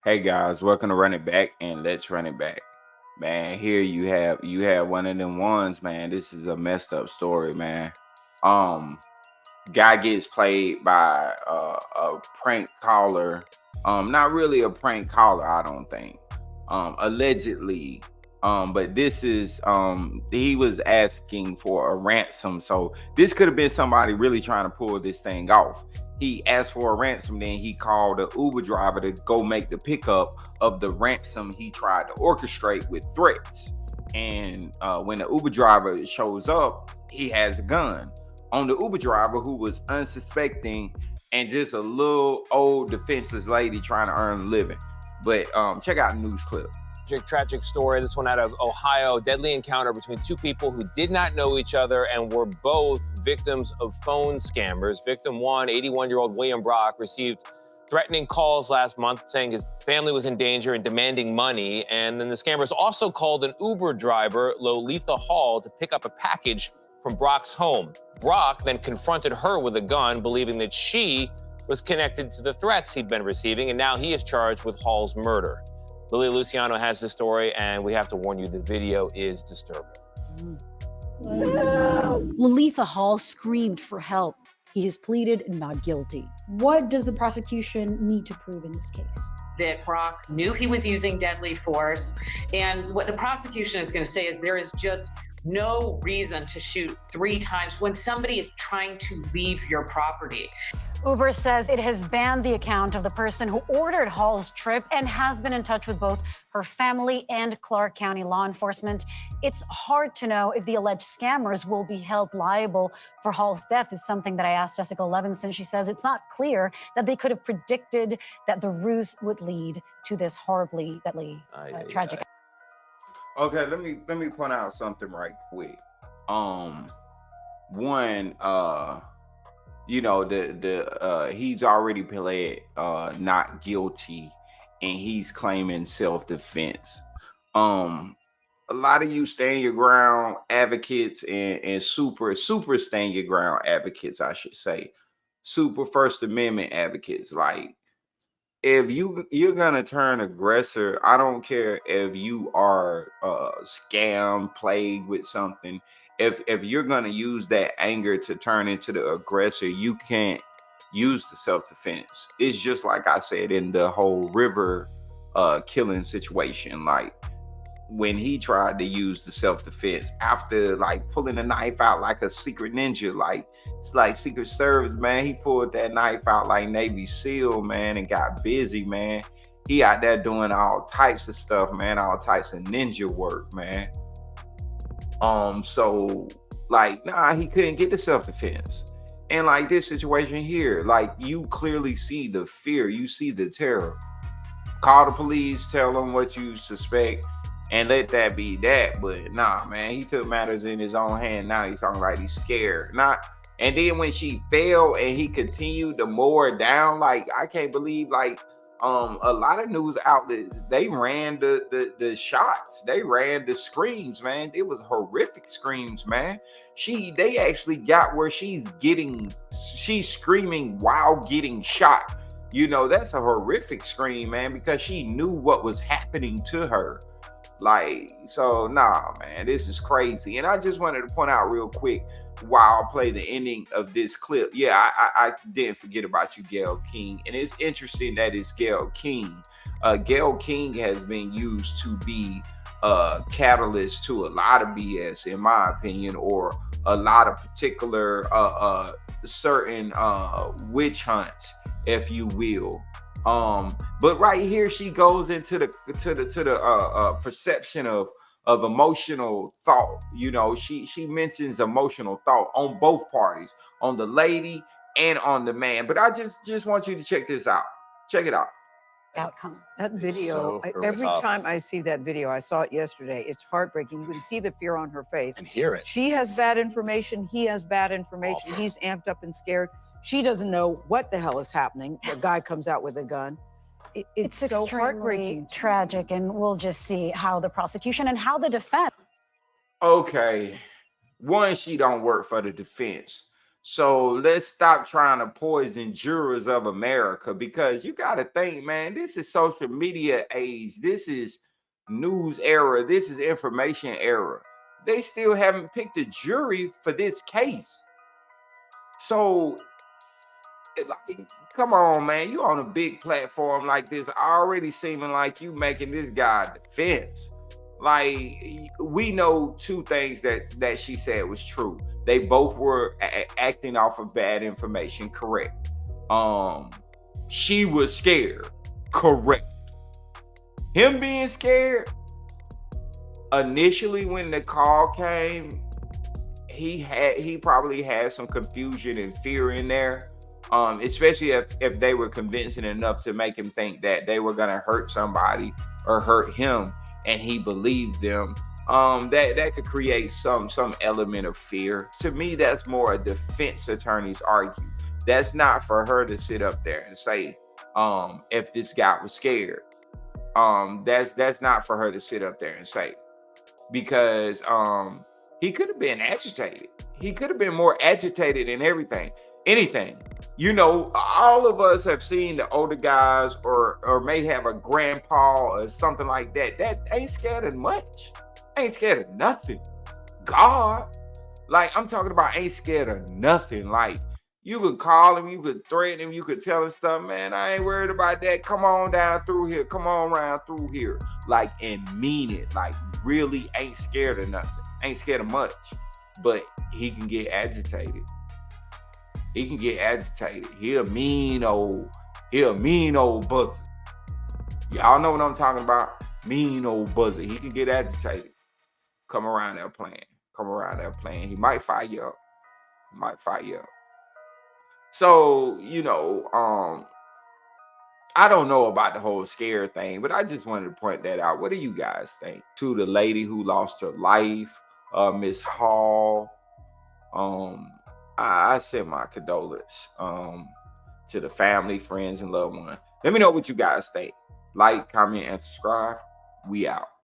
Hey guys, welcome to Run It Back and Let's Run It Back. Man, here you have one of them ones, man. This is a messed up story, man. Um Guy gets played by a prank caller. Not really a prank caller, I don't think. Allegedly. But this is he was asking for a ransom. So this could have been somebody really trying to pull this thing off. He asked for a ransom, then he called the Uber driver to go make the pickup of the ransom he tried to orchestrate with threats. And when the Uber driver shows up, he has a gun on the Uber driver, who was unsuspecting and just a little old defenseless lady trying to earn a living. But check out the news clip. Tragic story. This one out of Ohio. Deadly encounter between two people who did not know each other and were both victims of phone scammers. Victim one, 81-year-old William Brock, received threatening calls last month saying his family was in danger and demanding money. And then the scammers also called an Uber driver, Loletha Hall, to pick up a package from Brock's home. Brock then confronted her with a gun, believing that she was connected to the threats he'd been receiving, and now he is charged with Hall's murder. Lily Luciano has the story, and we have to warn you, the video is disturbing. Loletha Hall screamed for help. He has pleaded not guilty. What does the prosecution need to prove in this case? That Brock knew he was using deadly force. And what the prosecution is going to say is there is just no reason to shoot 3 times when somebody is trying to leave your property. Uber says it has banned the account of the person who ordered Hall's trip and has been in touch with both her family and Clark County law enforcement. It's hard to know if the alleged scammers will be held liable for Hall's death. Is something that I asked Jessica Levinson. She says it's not clear that they could have predicted that the ruse would lead to this horribly deadly tragic. Okay, let me point out something right quick. One, he's already pled not guilty, and he's claiming self-defense. A lot of you stand your ground advocates and super stand your ground advocates, I should say, super First Amendment advocates, like, if you're gonna turn aggressor, I don't care if you are scam plagued with something. If you're gonna use that anger to turn into the aggressor, you can't use the self-defense. It's just like I said in the whole river killing situation. Like, when he tried to use the self-defense after like pulling a knife out like a secret ninja, like it's like Secret Service, man. He pulled that knife out like Navy SEAL, man, and got busy, man. He out there doing all types of stuff, man, all types of ninja work, man. So like, nah, he couldn't get the self-defense. And like this situation here, like, you clearly see the fear, you see the terror. Call the police, tell them what you suspect, and let that be that. But nah, man, he took matters in his own hand. Now he's talking like he's scared. Not. And then when she fell and he continued to mow her down, like, I can't believe, like, a lot of news outlets, they ran the shots, they ran the screams, man. It was horrific screams, man. They actually got where she's screaming while getting shot. That's a horrific scream, man, because she knew what was happening to her. Like, so nah, man, this is crazy. And I just wanted to point out real quick while I play the ending of this clip. Yeah, I didn't forget about you, Gayle King. And it's interesting that it's Gayle King. Gayle King has been used to be a catalyst to a lot of BS, in my opinion, or a lot of particular certain witch hunts, if you will. But right here she goes into the perception of emotional thought. She mentions emotional thought on both parties, on the lady and on the man. But I just want you to check this out. Check it out. Outcome. That video, every time I see that video, I saw it yesterday, it's heartbreaking. You can see the fear on her face. And hear it. She has bad information. He has bad information. He's amped up and scared. She doesn't know what the hell is happening. The guy comes out with a gun. It's so heartbreaking. Tragic, and we'll just see how the prosecution and how the defense. Okay. One, she don't work for the defense. So let's stop trying to poison jurors of America, because you got to think, man, this is social media age. This is news era. This is information era. They still haven't picked a jury for this case. So, like, come on, man. You on a big platform like this, already seeming like you making this guy a defense. Like, we know two things that she said was true. They both were acting off of bad information, correct. She was scared, correct. Him being scared, initially when the call came, he probably had some confusion and fear in there. Especially if they were convincing enough to make him think that they were gonna hurt somebody or hurt him, and he believed them. That could create some element of fear. To me, that's more a defense attorney's argue. That's not for her to sit up there and say, if this guy was scared. That's not for her to sit up there and say, because he could have been agitated. He could have been more agitated than anything. You know, all of us have seen the older guys, or may have a grandpa or something like that ain't scared of much, ain't scared of nothing. God, like, I'm talking about ain't scared of nothing. Like, you could call him, you could threaten him, you could tell him stuff, man, I ain't worried about that. Come on down through here. Come on around through here. Like, and mean it. Like, really ain't scared of nothing. Ain't scared of much. But he can get agitated. He can get agitated. He a mean old buzzer. Y'all know what I'm talking about? Mean old buzzer. He can get agitated. Come around there playing. He might fire you up. So, you know, I don't know about the whole scare thing, but I just wanted to point that out. What do you guys think? To the lady who lost her life, Miss Hall, I send my condolence to the family, friends, and loved ones. Let me know what you guys think. Like, comment, and subscribe. We out.